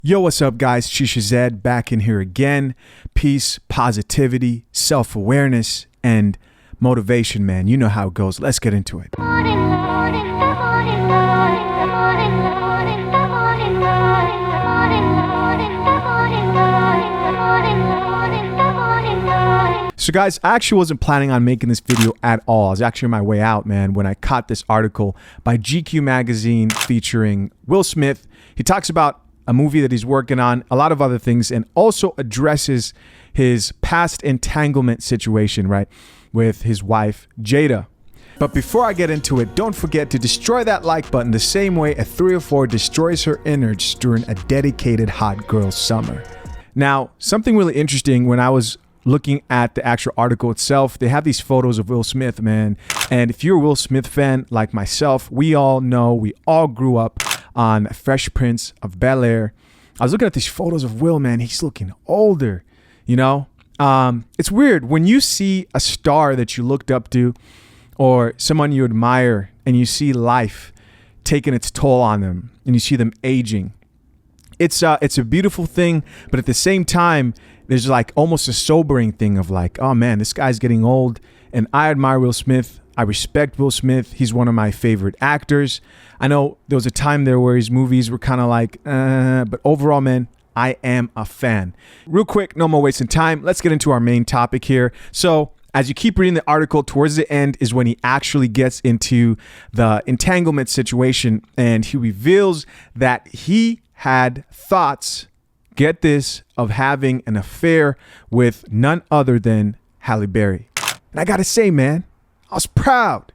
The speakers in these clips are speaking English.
Yo, what's up, guys? Shisha Zed back in here again. Peace, positivity, self-awareness, and motivation, man. You know how it goes. Let's get into it. So guys, I actually wasn't planning on making this video at all. I was actually on my way out, man, when I caught this article by GQ magazine featuring Will Smith. He talks about a movie that he's working on, a lot of other things, and also addresses his past entanglement situation, right, with his wife, Jada. But before I get into it, don't forget to destroy that like button the same way a 304 destroys her innards during a dedicated hot girl summer. Now, something really interesting when I was looking at the actual article itself, they have these photos of Will Smith, man. And if you're a Will Smith fan like myself, we all know, we all grew up on Fresh Prince of Bel-Air. I was looking at these photos of Will, man. He's looking older, you know? It's weird when you see a star that you looked up to or someone you admire and you see life taking its toll on them and you see them aging. It's a beautiful thing, but at the same time, there's like almost a sobering thing of like, oh man, this guy's getting old. And I admire Will Smith. I respect Will Smith. He's one of my favorite actors. I know there was a time there where his movies were kind of like, but overall, man, I am a fan. Real quick, no more wasting time. Let's get into our main topic here. So as you keep reading the article, towards the end is when he actually gets into the entanglement situation, and he reveals that he had thoughts, get this, of having an affair with none other than Halle Berry. And I gotta say, man, I was proud.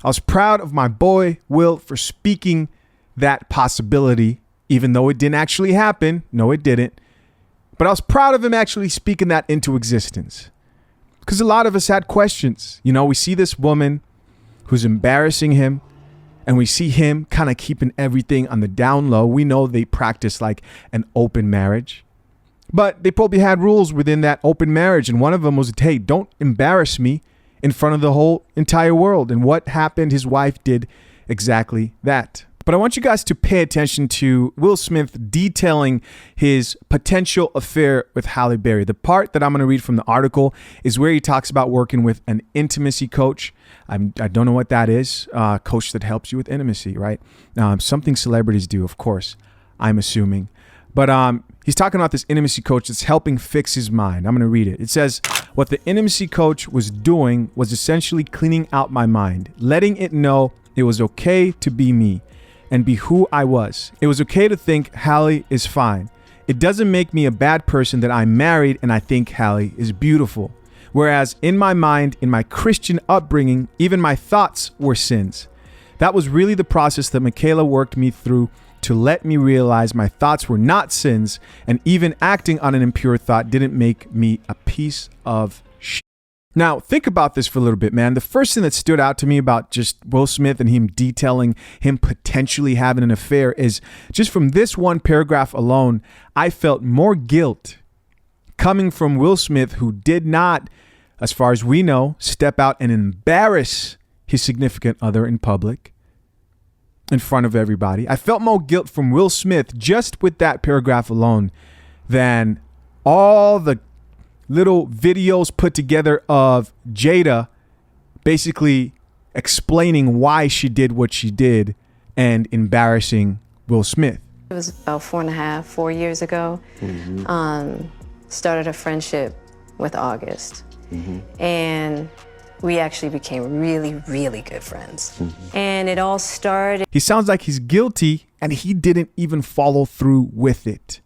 I was proud of my boy Will for speaking that possibility, even though it didn't actually happen. No, it didn't. But I was proud of him actually speaking that into existence. Because a lot of us had questions. You know, we see this woman who's embarrassing him, and we see him kind of keeping everything on the down low. We know they practice like an open marriage, but they probably had rules within that open marriage. And one of them was, hey, don't embarrass me in front of the whole entire world. And what happened? His wife did exactly that. But I want you guys to pay attention to Will Smith detailing his potential affair with Halle Berry. The part that I'm going to read from the article is where he talks about working with an intimacy coach. I don't know what that is. Coach that helps you with intimacy, right? Something celebrities do, of course, I'm assuming. But he's talking about this intimacy coach that's helping fix his mind. I'm going to read it. It says, what the intimacy coach was doing was essentially cleaning out my mind, letting it know it was okay to be me and be who I was. It was okay to think Halle is fine. It doesn't make me a bad person that I'm married and I think Halle is beautiful. Whereas in my mind, in my Christian upbringing, even my thoughts were sins. That was really the process that Michaela worked me through to let me realize my thoughts were not sins, and even acting on an impure thought didn't make me a piece of shit. Now, think about this for a little bit, man. The first thing that stood out to me about just Will Smith and him detailing him potentially having an affair is just from this one paragraph alone, I felt more guilt coming from Will Smith, who did not, as far as we know, step out and embarrass his significant other in public in front of everybody. I felt more guilt from Will Smith just with that paragraph alone than all the little videos put together of Jada basically explaining why she did what she did and embarrassing Will Smith. It was about 4 years ago. Started a friendship with August. And we actually became really, really good friends. And it all started. He sounds like he's guilty and he didn't even follow through with it.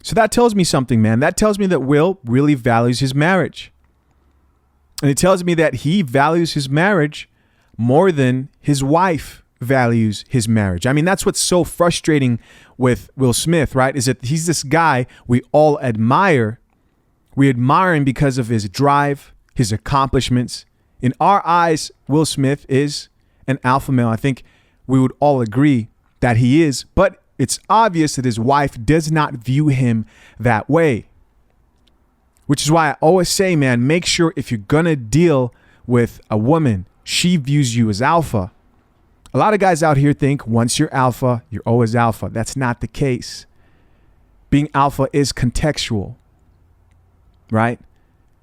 So that tells me something, man. That tells me that Will really values his marriage. And it tells me that he values his marriage more than his wife values his marriage. I mean, that's what's so frustrating with Will Smith, right? Is that he's this guy we all admire. We admire him because of his drive, his accomplishments. In our eyes, Will Smith is an alpha male. I think we would all agree that he is, but it's obvious that his wife does not view him that way. Which is why I always say, man, make sure if you're going to deal with a woman, she views you as alpha. A lot of guys out here think once you're alpha, you're always alpha. That's not the case. being alpha is contextual, right?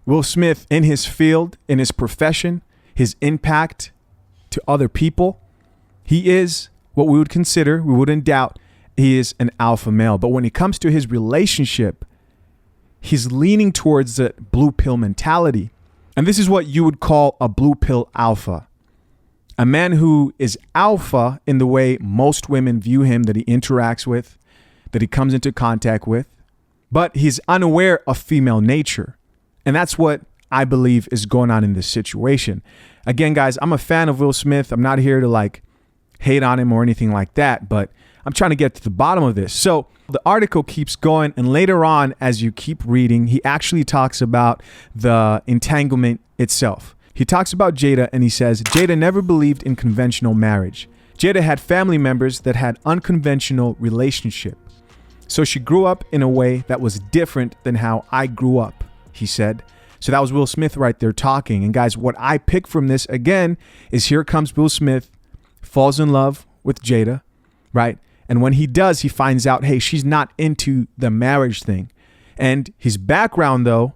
Will Smith, in his field, in his profession, his impact to other people, he is what we would consider, we wouldn't doubt, he is an alpha male. But when it comes to his relationship, he's leaning towards the blue pill mentality. And this is what you would call a blue pill alpha. A man who is alpha in the way most women view him, that he interacts with, that he comes into contact with, but he's unaware of female nature. And that's what I believe is going on in this situation. Again, guys, I'm a fan of Will Smith. I'm not here to like hate on him or anything like that, but I'm trying to get to the bottom of this. So the article keeps going, and later on, as you keep reading, he actually talks about the entanglement itself. He talks about Jada, and he says, Jada never believed in conventional marriage. Jada had family members that had unconventional relationship. So she grew up in a way that was different than how I grew up, he said. So that was Will Smith right there talking. And guys, what I pick from this again is here comes Will Smith, falls in love with Jada, right? And when he does, he finds out, hey, she's not into the marriage thing. And his background, though,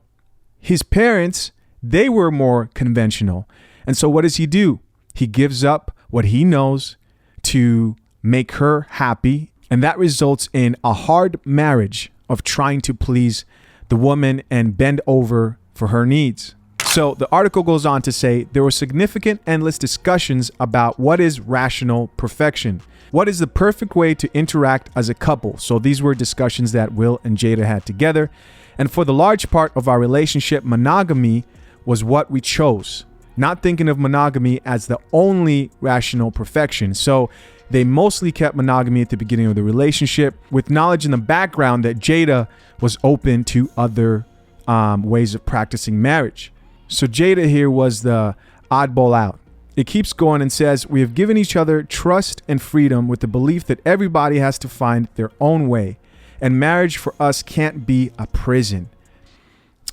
his parents, they were more conventional. And so what does he do? He gives up what he knows to make her happy. And that results in a hard marriage of trying to please the woman and bend over for her needs. So the article goes on to say there were significant, endless discussions about what is rational perfection. What is the perfect way to interact as a couple? So these were discussions that Will and Jada had together. And for the large part of our relationship, monogamy was what we chose, not thinking of monogamy as the only rational perfection. So they mostly kept monogamy at the beginning of the relationship, with knowledge in the background that Jada was open to other ways of practicing marriage. So Jada here was the oddball out. It keeps going and says, we have given each other trust and freedom with the belief that everybody has to find their own way, and marriage for us can't be a prison.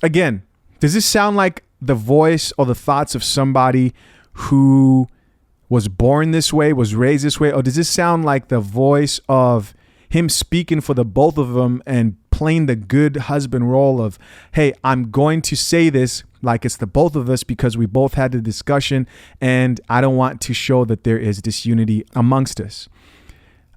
Again, does this sound like the voice or the thoughts of somebody who was born this way, was raised this way? Or does this sound like the voice of him speaking for the both of them and playing the good husband role of, hey, I'm going to say this like it's the both of us because we both had the discussion and I don't want to show that there is disunity amongst us.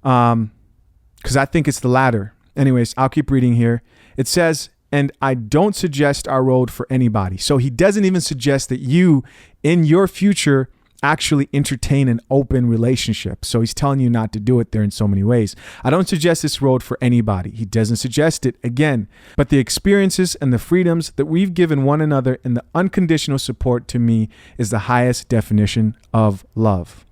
Because I think it's the latter. Anyways, I'll keep reading here. It says, and I don't suggest our road for anybody. So he doesn't even suggest that you in your future actually entertain an open relationship. So he's telling you not to do it there in so many ways. I don't suggest this road for anybody. He doesn't suggest it again, but the experiences and the freedoms that we've given one another and the unconditional support to me is the highest definition of love.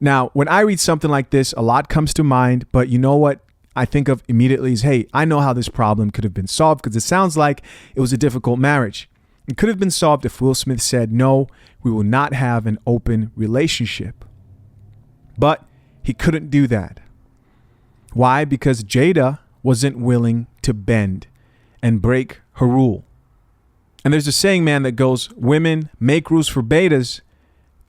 Now, when I read something like this, a lot comes to mind, but you know what I think of immediately is, hey, I know how this problem could have been solved, because it sounds like it was a difficult marriage. It could have been solved if Will Smith said, no, we will not have an open relationship. But he couldn't do that. Why? Because Jada wasn't willing to bend and break her rule. And there's a saying, man, that goes, women make rules for betas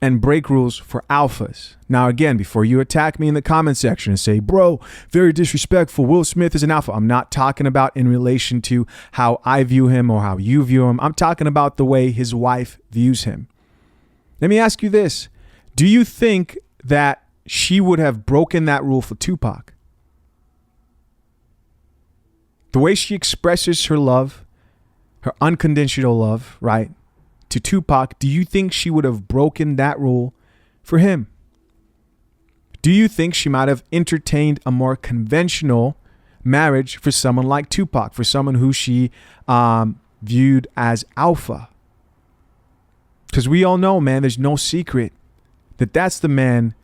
and break rules for alphas. Now, again, before you attack me in the comment section and say, bro, very disrespectful, Will Smith is an alpha. I'm not talking about in relation to how I view him or how you view him. I'm talking about the way his wife views him. Let me ask you this. Do you think that she would have broken that rule for Tupac? The way she expresses her love, her unconditional love, right, to Tupac, do you think she would have broken that rule for him? Do you think she might have entertained a more conventional marriage for someone like Tupac, for someone who she viewed as alpha? Because we all know, man, there's no secret that that's the man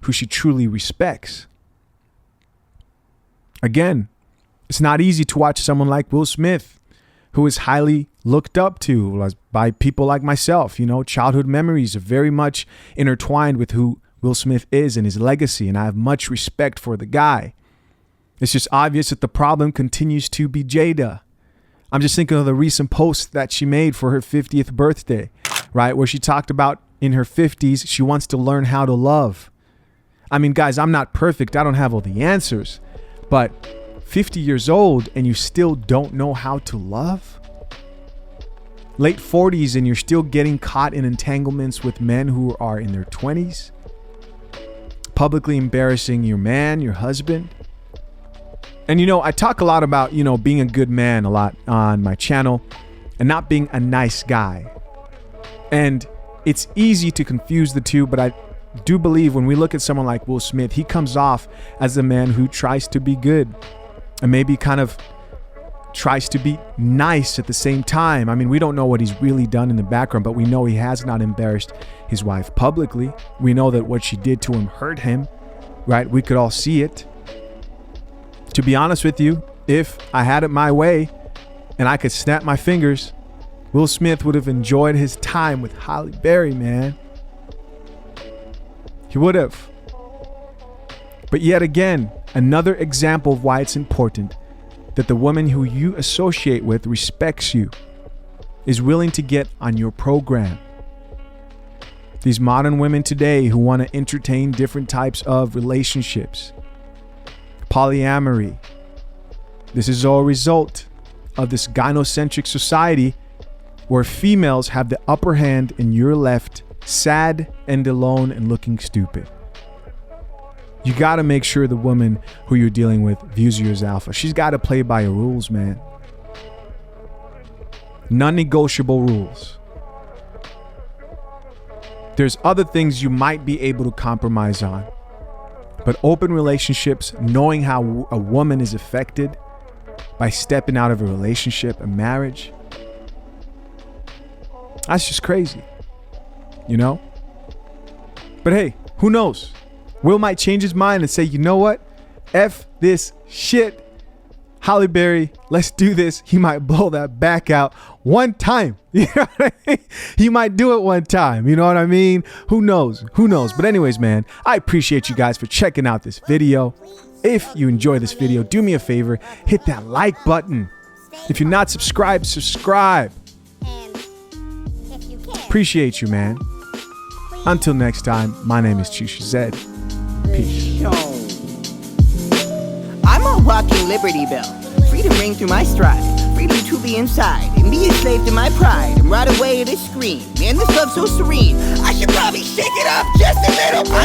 who she truly respects. Again, it's not easy to watch someone like Will Smith, who is highly looked up to by people like myself. You know, childhood memories are very much intertwined with who Will Smith is and his legacy, and I have much respect for the guy. It's just obvious that the problem continues to be Jada. I'm just thinking of the recent post that she made for her 50th birthday, right? Where she talked about in her 50s, she wants to learn how to love. I mean, guys, I'm not perfect. I don't have all the answers, but 50 years old and you still don't know how to love? Late 40s and you're still getting caught in entanglements with men who are in their 20s? Publicly embarrassing your man, your husband? And I talk a lot about, being a good man a lot on my channel and not being a nice guy. And it's easy to confuse the two, but I do believe when we look at someone like Will Smith, he comes off as a man who tries to be good and maybe kind of tries to be nice at the same time. I mean, we don't know what he's really done in the background, but we know he has not embarrassed his wife publicly. We know that what she did to him hurt him, right? We could all see it. To be honest with you, if I had it my way and I could snap my fingers, Will Smith would have enjoyed his time with Halle Berry, man. He would have. But yet again, another example of why it's important that the woman who you associate with respects you, is willing to get on your program. These modern women today who want to entertain different types of relationships, polyamory, this is all a result of this gynocentric society where females have the upper hand and you're left sad and alone and looking stupid. You got to make sure the woman who you're dealing with views you as alpha. She's got to play by your rules, man. Non-negotiable rules. There's other things you might be able to compromise on. But open relationships, knowing how a woman is affected by stepping out of a relationship, a marriage, that's just crazy, But hey, who knows? Will might change his mind and say, you know what? F this shit. Halle Berry, let's do this. He might blow that back out one time. You know what I mean? He might do it one time. You know what I mean? Who knows? But anyways, man, I appreciate you guys for checking out this video. If you enjoy this video, do me a favor, hit that like button. If you're not subscribed, subscribe. Appreciate you, man. Until next time, my name is Chisha Zed. Peace. I'm a walking Liberty Bell. Freedom ring through my stride. Freedom to be inside and be a slave to my pride. And right away it is scream. Man, this love's so serene. I should probably shake it up just a little bit.